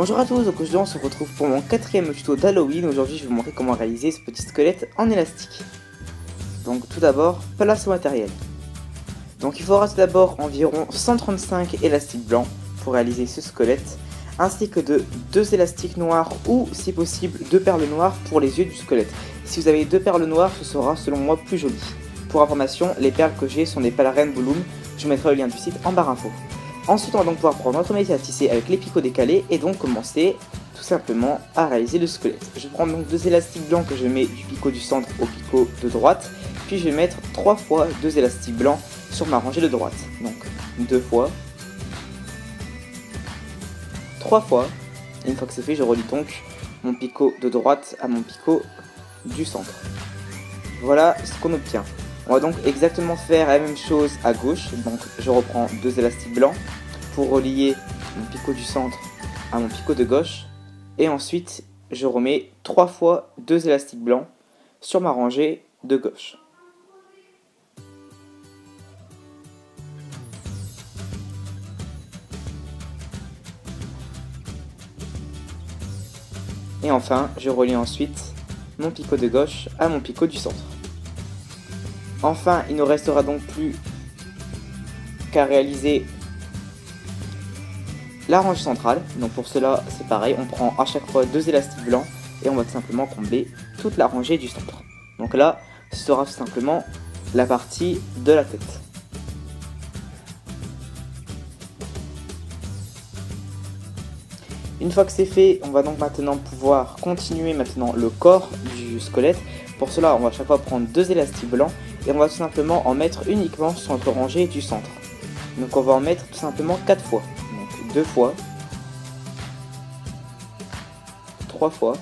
Bonjour à tous, donc aujourd'hui on se retrouve pour mon quatrième tuto d'Halloween. Aujourd'hui je vais vous montrer comment réaliser ce petit squelette en élastique. Donc tout d'abord, place au matériel. Donc il faudra tout d'abord environ 135 élastiques blancs pour réaliser ce squelette, ainsi que de 2 élastiques noirs ou si possible 2 perles noires pour les yeux du squelette. Si vous avez 2 perles noires, ce sera selon moi plus joli. Pour information, les perles que j'ai sont des perles Reine Bloom, je vous mettrai le lien du site en barre info. Ensuite, on va donc pouvoir prendre notre métier à tisser avec les picots décalés et donc commencer tout simplement à réaliser le squelette. Je prends donc 2 élastiques blancs que je mets du picot du centre au picot de droite, puis je vais mettre 3 fois 2 élastiques blancs sur ma rangée de droite. Donc 2 fois, 3 fois, et une fois que c'est fait, je relie donc mon picot de droite à mon picot du centre. Voilà ce qu'on obtient. On va donc exactement faire la même chose à gauche, donc je reprends 2 élastiques blancs pour relier mon picot du centre à mon picot de gauche, et ensuite je remets 3 fois 2 élastiques blancs sur ma rangée de gauche. Et enfin, je relie ensuite mon picot de gauche à mon picot du centre. Enfin, il ne restera donc plus qu'à réaliser la rangée centrale. Donc pour cela, c'est pareil, on prend à chaque fois 2 élastiques blancs et on va tout simplement combler toute la rangée du centre. Donc là, ce sera tout simplement la partie de la tête. Une fois que c'est fait, on va donc maintenant pouvoir continuer le corps du squelette. Pour cela, on va à chaque fois prendre 2 élastiques blancs et on va tout simplement en mettre uniquement sur notre rangée du centre. Donc on va en mettre tout simplement 4 fois. Donc 2 fois, 3 fois,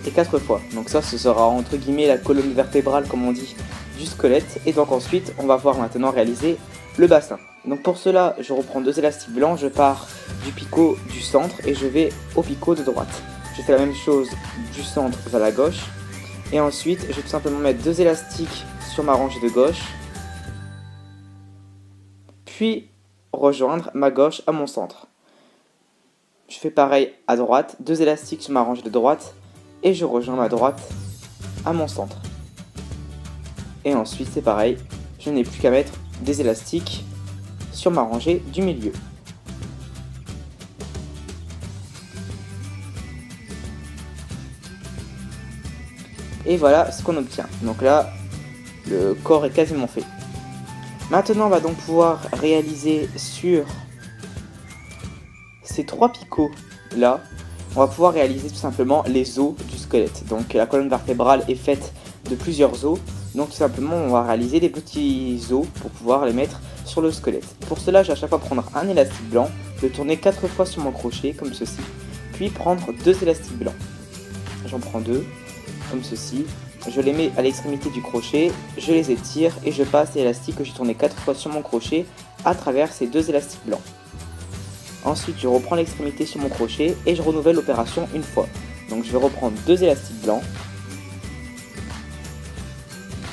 et 4 fois. Donc ça, ce sera entre guillemets la colonne vertébrale comme on dit du squelette. Et donc ensuite, on va pouvoir maintenant réaliser le bassin. Donc pour cela, je reprends 2 élastiques blancs, je pars du picot du centre et je vais au picot de droite. Je fais la même chose du centre vers la gauche. Et ensuite, je vais tout simplement mettre 2 élastiques sur ma rangée de gauche. Puis rejoindre ma gauche à mon centre. Je fais pareil à droite, 2 élastiques sur ma rangée de droite. Et je rejoins ma droite à mon centre. Et ensuite, c'est pareil, je n'ai plus qu'à mettre des élastiques sur ma rangée du milieu. Et voilà ce qu'on obtient. Donc là, le corps est quasiment fait. Maintenant, on va donc pouvoir réaliser sur ces 3 picots là, on va pouvoir réaliser tout simplement les os du squelette. Donc la colonne vertébrale est faite de plusieurs os. Donc tout simplement, on va réaliser des petits os pour pouvoir les mettre sur le squelette. Pour cela, je vais à chaque fois prendre un élastique blanc, le tourner 4 fois sur mon crochet, comme ceci, puis prendre 2 élastiques blancs. J'en prends 2, comme ceci. Je les mets à l'extrémité du crochet, je les étire et je passe l'élastique que j'ai tourné 4 fois sur mon crochet à travers ces 2 élastiques blancs. Ensuite, je reprends l'extrémité sur mon crochet et je renouvelle l'opération une fois. Donc je vais reprendre 2 élastiques blancs.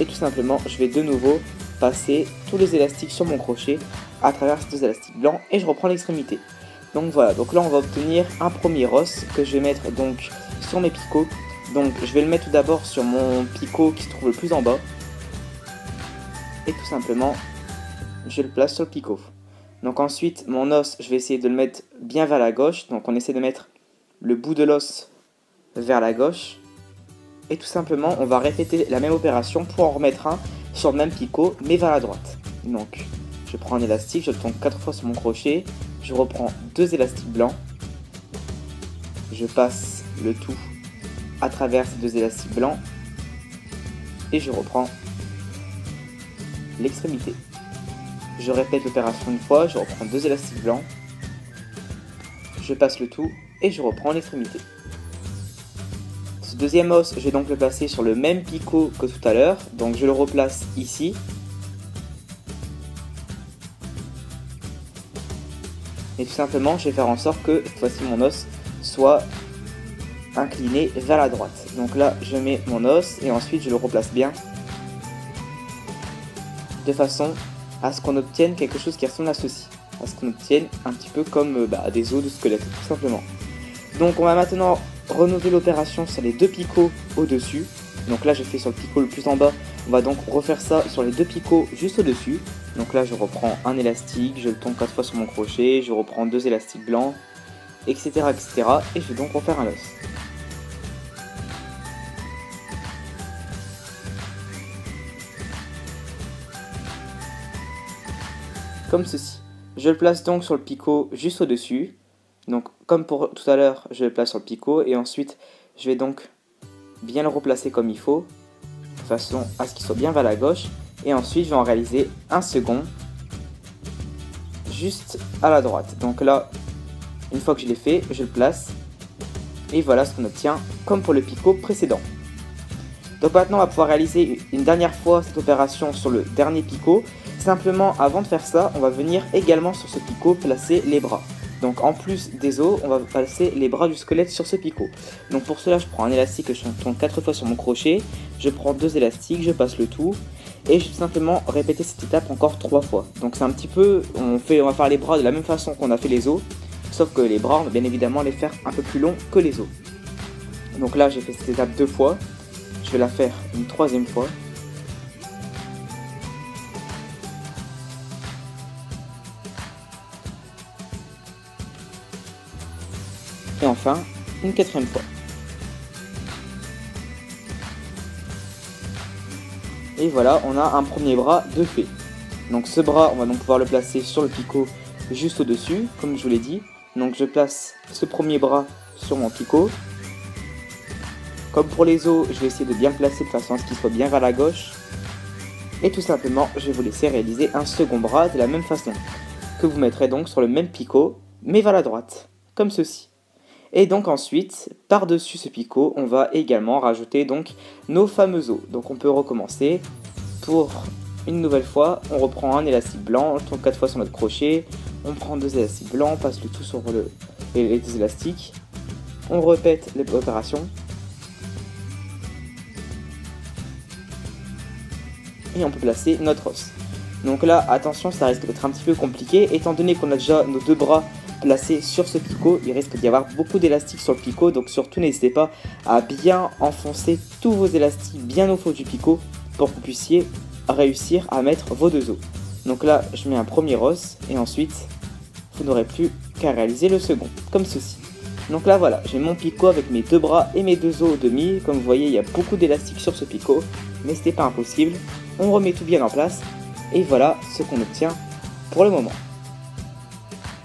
Et tout simplement, je vais de nouveau passer tous les élastiques sur mon crochet à travers ces 2 élastiques blancs et je reprends l'extrémité. Donc voilà, donc là on va obtenir un premier os que je vais mettre donc sur mes picots. Donc je vais le mettre tout d'abord sur mon picot qui se trouve le plus en bas. Et tout simplement, je le place sur le picot. Donc ensuite, mon os, je vais essayer de le mettre bien vers la gauche. Donc on essaie de mettre le bout de l'os vers la gauche. Et tout simplement, on va répéter la même opération pour en remettre un sur le même picot, mais vers la droite. Donc, je prends un élastique, je le tourne 4 fois sur mon crochet. Je reprends 2 élastiques blancs. Je passe le tout à travers ces 2 élastiques blancs. Et je reprends l'extrémité. Je répète l'opération une fois, je reprends 2 élastiques blancs. Je passe le tout et je reprends l'extrémité. Ce deuxième os, je vais donc le placer sur le même picot que tout à l'heure. Donc je le replace ici. Et tout simplement, je vais faire en sorte que cette fois-ci mon os soit incliné vers la droite. Donc là, je mets mon os et ensuite je le replace bien de façon à ce qu'on obtienne quelque chose qui ressemble à ceci, à ce qu'on obtienne un petit peu comme des os de squelette, tout simplement. Donc on va maintenant renouveler l'opération sur les deux picots au-dessus. Donc là j'ai fait sur le picot le plus en bas, on va donc refaire ça sur les deux picots juste au-dessus. Donc là je reprends un élastique, je le tourne 4 fois sur mon crochet, je reprends 2 élastiques blancs, etc. etc. et je vais donc refaire un os. Comme ceci. Je le place donc sur le picot juste au-dessus. Donc comme pour tout à l'heure, je le place sur le picot et ensuite je vais donc bien le replacer comme il faut, de façon à ce qu'il soit bien vers la gauche. Et ensuite je vais en réaliser un second, juste à la droite. Donc là, une fois que je l'ai fait, je le place. Et voilà ce qu'on obtient comme pour le picot précédent. Donc maintenant on va pouvoir réaliser une dernière fois cette opération sur le dernier picot. Simplement avant de faire ça, on va venir également sur ce picot placer les bras. Donc en plus des os, on va placer les bras du squelette sur ce picot. Donc pour cela, je prends un élastique que je tourne 4 fois sur mon crochet. Je prends 2 élastiques, je passe le tout. Et je vais simplement répéter cette étape encore 3 fois. Donc c'est un petit peu, on va faire les bras de la même façon qu'on a fait les os. Sauf que les bras, on va bien évidemment les faire un peu plus longs que les os. Donc là, j'ai fait cette étape 2 fois. Je vais la faire une 3e fois. Et enfin, une 4e fois. Et voilà, on a un premier bras de fait. Donc ce bras, on va donc pouvoir le placer sur le picot juste au-dessus, comme je vous l'ai dit. Donc je place ce premier bras sur mon picot. Comme pour les os, je vais essayer de bien le placer de façon à ce qu'il soit bien vers la gauche. Et tout simplement, je vais vous laisser réaliser un second bras de la même façon, que vous mettrez donc sur le même picot, mais vers la droite, comme ceci. Et donc ensuite, par-dessus ce picot, on va également rajouter donc nos fameux os. Donc on peut recommencer. Pour une nouvelle fois, on reprend un élastique blanc, on le tourne 4 fois sur notre crochet, on prend 2 élastiques blancs, on passe le tout sur les 2 élastiques. On répète l'opération. Et on peut placer notre os. Donc là, attention, ça risque d'être un petit peu compliqué, étant donné qu'on a déjà nos 2 bras placés sur ce picot, il risque d'y avoir beaucoup d'élastiques sur le picot, donc surtout n'hésitez pas à bien enfoncer tous vos élastiques bien au fond du picot pour que vous puissiez réussir à mettre vos 2 os. Donc là, je mets un premier os et ensuite, vous n'aurez plus qu'à réaliser le second, comme ceci. Donc là voilà, j'ai mon picot avec mes 2 bras et mes 2 os demi. Comme vous voyez, il y a beaucoup d'élastiques sur ce picot, mais ce n'est pas impossible. On remet tout bien en place et voilà ce qu'on obtient pour le moment.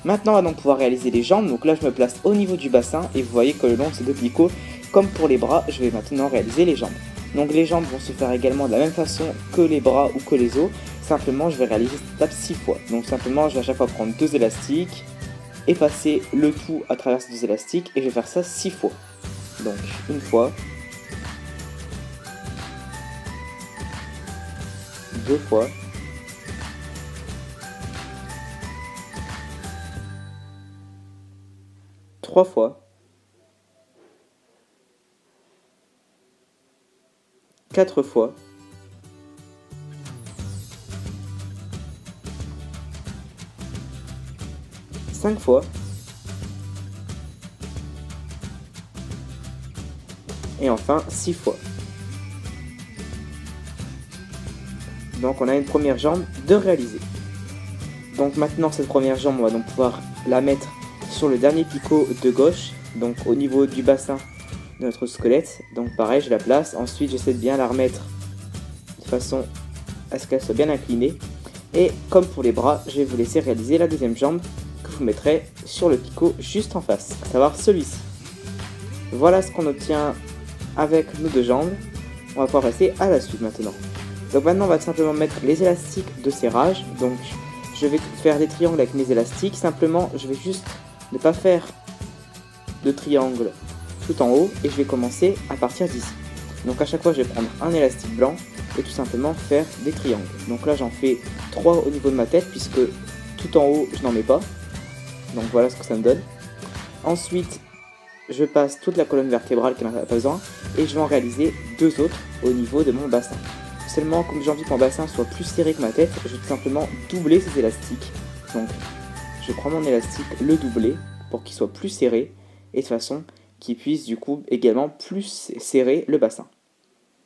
Maintenant on va donc pouvoir réaliser les jambes. Donc là je me place au niveau du bassin et vous voyez que le long de ces 2 picots, comme pour les bras, je vais maintenant réaliser les jambes. Donc les jambes vont se faire également de la même façon que les bras ou que les os. Simplement je vais réaliser cette étape 6 fois. Donc simplement je vais à chaque fois prendre 2 élastiques et passer le tout à travers ces 2 élastiques et je vais faire ça 6 fois. Donc une fois, 2 fois, 3 fois, 4 fois, 5 fois, et enfin 6 fois. Donc on a une première jambe de réaliser. Donc maintenant cette première jambe, on va donc pouvoir la mettre sur le dernier picot de gauche, donc au niveau du bassin de notre squelette. Donc pareil, je la place. Ensuite, j'essaie de bien la remettre de façon à ce qu'elle soit bien inclinée. Et comme pour les bras, je vais vous laisser réaliser la deuxième jambe que vous mettrez sur le picot juste en face, à savoir celui-ci. Voilà ce qu'on obtient avec nos 2 jambes. On va pouvoir passer à la suite maintenant. Donc maintenant, on va simplement mettre les élastiques de serrage. Donc je vais faire des triangles avec mes élastiques. Simplement, je vais juste ne pas faire de triangle tout en haut et je vais commencer à partir d'ici. Donc à chaque fois je vais prendre un élastique blanc et tout simplement faire des triangles. Donc là j'en fais 3 au niveau de ma tête puisque tout en haut je n'en mets pas. Donc voilà ce que ça me donne. Ensuite je passe toute la colonne vertébrale qui n'en a pas besoin et je vais en réaliser 2 autres au niveau de mon bassin. Seulement, comme j'ai envie que mon bassin soit plus serré que ma tête, je vais tout simplement doubler ces élastiques. Donc, je prends mon élastique, le doubler, pour qu'il soit plus serré, et de façon qu'il puisse du coup également plus serrer le bassin.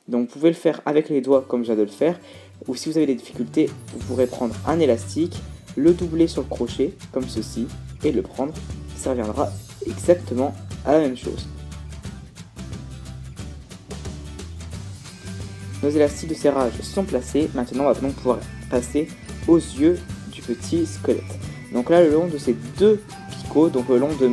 Donc, vous pouvez le faire avec les doigts comme je viens de le faire, ou si vous avez des difficultés, vous pourrez prendre un élastique, le doubler sur le crochet, comme ceci, et le prendre. Ça reviendra exactement à la même chose. Nos élastiques de serrage sont placés. Maintenant, on va donc pouvoir passer aux yeux du petit squelette. Donc là, le long de ces deux picots, donc le long de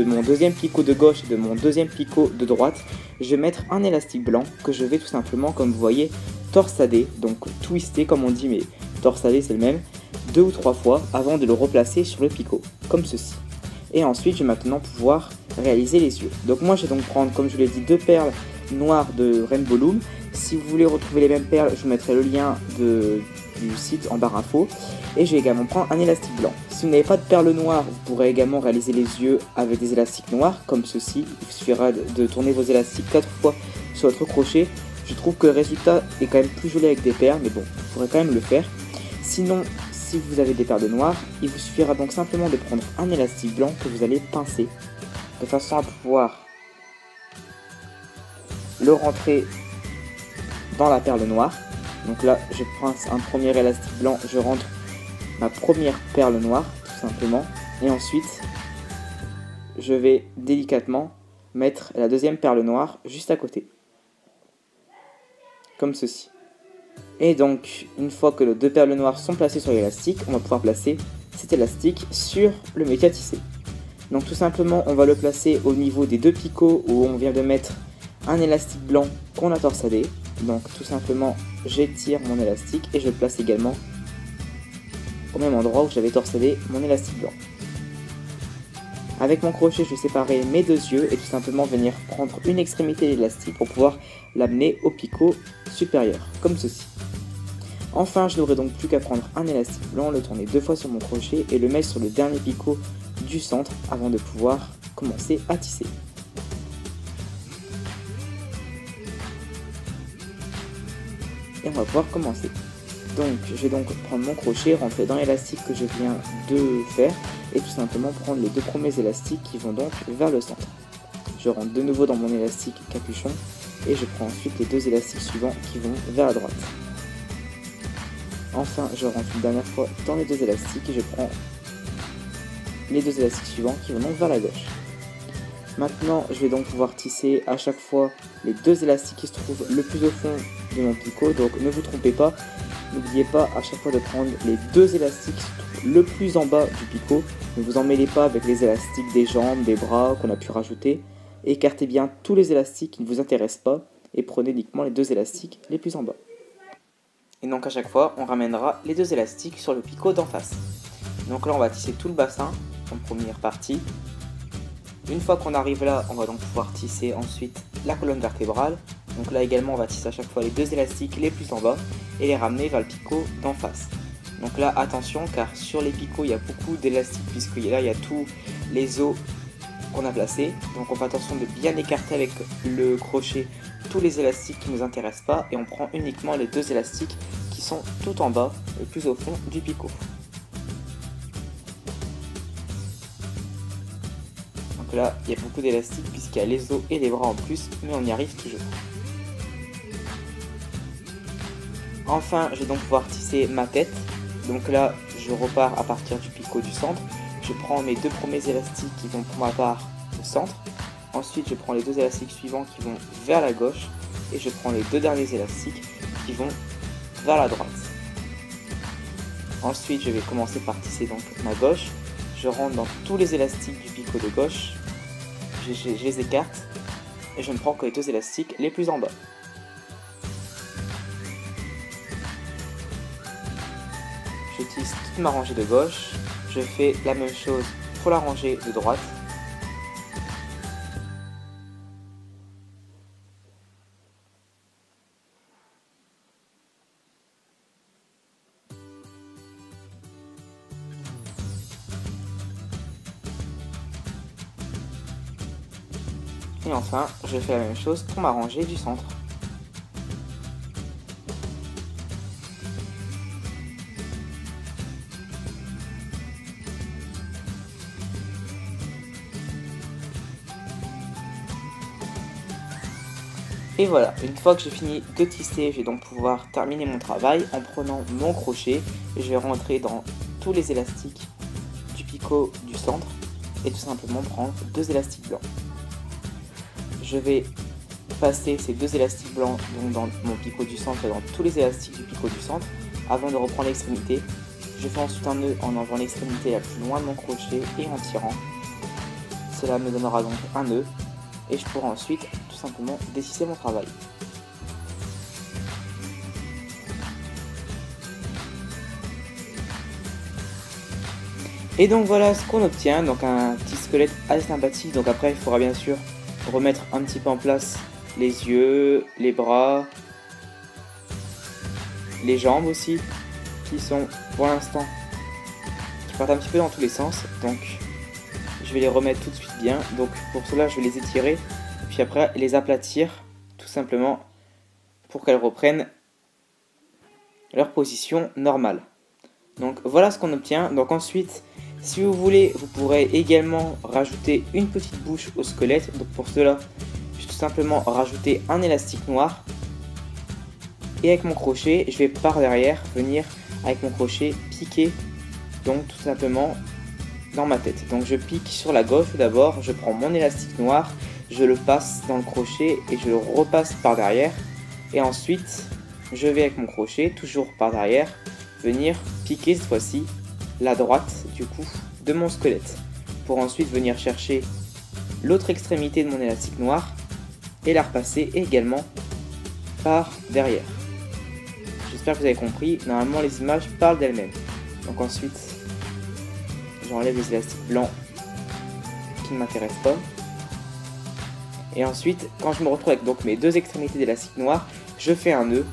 mon deuxième picot de gauche et de mon deuxième picot de droite, je vais mettre un élastique blanc que je vais tout simplement, comme vous voyez, torsader, donc twister comme on dit, mais torsader c'est le même, 2 ou 3 fois avant de le replacer sur le picot, comme ceci. Et ensuite, je vais maintenant pouvoir réaliser les yeux. Donc moi, je vais donc prendre, comme je vous l'ai dit, 2 perles noires de Rainbow Loom. Si vous voulez retrouver les mêmes perles, je vous mettrai le lien du site en barre info. Et je vais également prendre un élastique blanc. Si vous n'avez pas de perles noires, vous pourrez également réaliser les yeux avec des élastiques noirs, comme ceci. Il vous suffira de tourner vos élastiques 4 fois sur votre crochet. Je trouve que le résultat est quand même plus joli avec des perles, mais bon, vous pourrez quand même le faire. Sinon, si vous avez des perles noires, il vous suffira donc simplement de prendre un élastique blanc que vous allez pincer, de façon à pouvoir le rentrer dans la perle noire. Donc là, je pince un premier élastique blanc, je rentre ma première perle noire, tout simplement. Et ensuite, je vais délicatement mettre la deuxième perle noire juste à côté. Comme ceci. Et donc, une fois que les 2 perles noires sont placées sur l'élastique, on va pouvoir placer cet élastique sur le métier à tisser. Donc tout simplement, on va le placer au niveau des 2 picots où on vient de mettre un élastique blanc qu'on a torsadé. Donc tout simplement, j'étire mon élastique et je le place également au même endroit où j'avais torsadé mon élastique blanc. Avec mon crochet, je vais séparer mes 2 yeux et tout simplement venir prendre une extrémité de l'élastique pour pouvoir l'amener au picot supérieur, comme ceci. Enfin, je n'aurai donc plus qu'à prendre un élastique blanc, le tourner 2 fois sur mon crochet et le mettre sur le dernier picot du centre avant de pouvoir commencer à tisser. Et on va pouvoir commencer. Donc, je vais donc prendre mon crochet, rentrer dans l'élastique que je viens de faire et tout simplement prendre les 2 premiers élastiques qui vont donc vers le centre. Je rentre de nouveau dans mon élastique capuchon et je prends ensuite les 2 élastiques suivants qui vont vers la droite. Enfin, je rentre une dernière fois dans les 2 élastiques et je prends les 2 élastiques suivants qui vont donc vers la gauche. Maintenant, je vais donc pouvoir tisser à chaque fois les 2 élastiques qui se trouvent le plus au fond de mon picot. Donc ne vous trompez pas, n'oubliez pas à chaque fois de prendre les 2 élastiques qui se trouvent le plus en bas du picot. Ne vous emmêlez pas avec les élastiques des jambes, des bras qu'on a pu rajouter. Écartez bien tous les élastiques qui ne vous intéressent pas et prenez uniquement les 2 élastiques les plus en bas. Et donc à chaque fois, on ramènera les 2 élastiques sur le picot d'en face. Donc là, on va tisser tout le bassin en première partie. Une fois qu'on arrive là, on va donc pouvoir tisser ensuite la colonne vertébrale. Donc là également, on va tisser à chaque fois les 2 élastiques les plus en bas et les ramener vers le picot d'en face. Donc là, attention, car sur les picots, il y a beaucoup d'élastiques puisque là, il y a tous les os qu'on a placés. Donc on fait attention de bien écarter avec le crochet tous les élastiques qui ne nous intéressent pas et on prend uniquement les 2 élastiques qui sont tout en bas et plus au fond du picot. Donc là, il y a beaucoup d'élastiques puisqu'il y a les os et les bras en plus, mais on y arrive toujours. Enfin, je vais donc pouvoir tisser ma tête. Donc là, je repars à partir du picot du centre. Je prends mes 2 premiers élastiques qui vont pour ma part au centre. Ensuite, je prends les 2 élastiques suivants qui vont vers la gauche. Et je prends les 2 derniers élastiques qui vont vers la droite. Ensuite, je vais commencer par tisser donc ma gauche. Je rentre dans tous les élastiques du picot de gauche. Je les écarte. Et je ne prends que les 2 élastiques les plus en bas. Je tisse toute ma rangée de gauche. Je fais la même chose pour la rangée de droite. Et enfin, je fais la même chose pour ma rangée du centre. Et voilà, une fois que j'ai fini de tisser, je vais donc pouvoir terminer mon travail en prenant mon crochet. Et je vais rentrer dans tous les élastiques du picot du centre et tout simplement prendre 2 élastiques blancs. Je vais passer ces 2 élastiques blancs donc dans mon picot du centre et dans tous les élastiques du picot du centre avant de reprendre l'extrémité. Je fais ensuite un nœud en enlevant l'extrémité la plus loin de mon crochet et en tirant. Cela me donnera donc un nœud et je pourrai ensuite tout simplement détisser mon travail. Et donc voilà ce qu'on obtient, donc un petit squelette assez sympathique. Donc après il faudra bien sûr remettre un petit peu en place les yeux, les bras, les jambes aussi, qui sont pour l'instant qui partent un petit peu dans tous les sens. Donc je vais les remettre tout de suite bien. Donc pour cela je vais les étirer, puis après les aplatir tout simplement pour qu'elles reprennent leur position normale. Donc voilà ce qu'on obtient. Donc ensuite, si vous voulez, vous pourrez également rajouter une petite bouche au squelette. Donc pour cela, je vais tout simplement rajouter un élastique noir. Et avec mon crochet, je vais par derrière venir avec mon crochet piquer, donc tout simplement dans ma tête. Donc je pique sur la gauche tout d'abord, je prends mon élastique noir, je le passe dans le crochet et je le repasse par derrière. Et ensuite, je vais avec mon crochet, toujours par derrière, venir piquer cette fois-ci la droite du coup de mon squelette. Pour ensuite venir chercher l'autre extrémité de mon élastique noir et la repasser également par derrière. J'espère que vous avez compris, normalement les images parlent d'elles-mêmes. Donc ensuite, j'enlève les élastiques blancs qui ne m'intéressent pas. Et ensuite, quand je me retrouve avec donc mes 2 extrémités d'élastique noir, je fais un nœud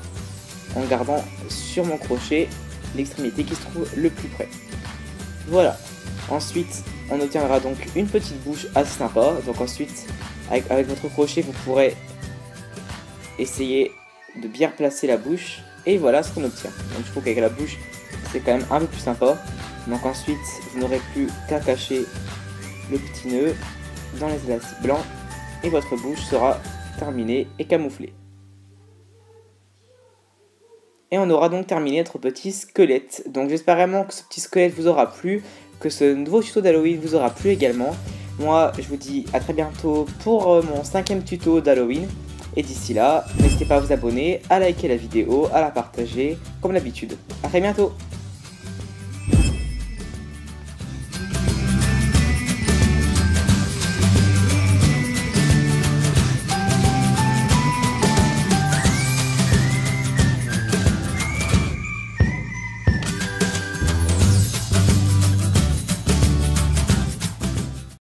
en gardant sur mon crochet l'extrémité qui se trouve le plus près. Voilà. Ensuite, on obtiendra donc une petite bouche assez sympa. Donc ensuite, avec votre crochet, vous pourrez essayer de bien placer la bouche. Et voilà ce qu'on obtient. Donc je trouve qu'avec la bouche, c'est quand même un peu plus sympa. Donc ensuite, vous n'aurez plus qu'à cacher le petit nœud dans les élastiques blancs. Et votre bouche sera terminée et camouflée. Et on aura donc terminé notre petit squelette. Donc j'espère vraiment que ce petit squelette vous aura plu, que ce nouveau tuto d'Halloween vous aura plu également. Moi, je vous dis à très bientôt pour mon 5e tuto d'Halloween. Et d'ici là, n'hésitez pas à vous abonner, à liker la vidéo, à la partager, comme d'habitude. A très bientôt!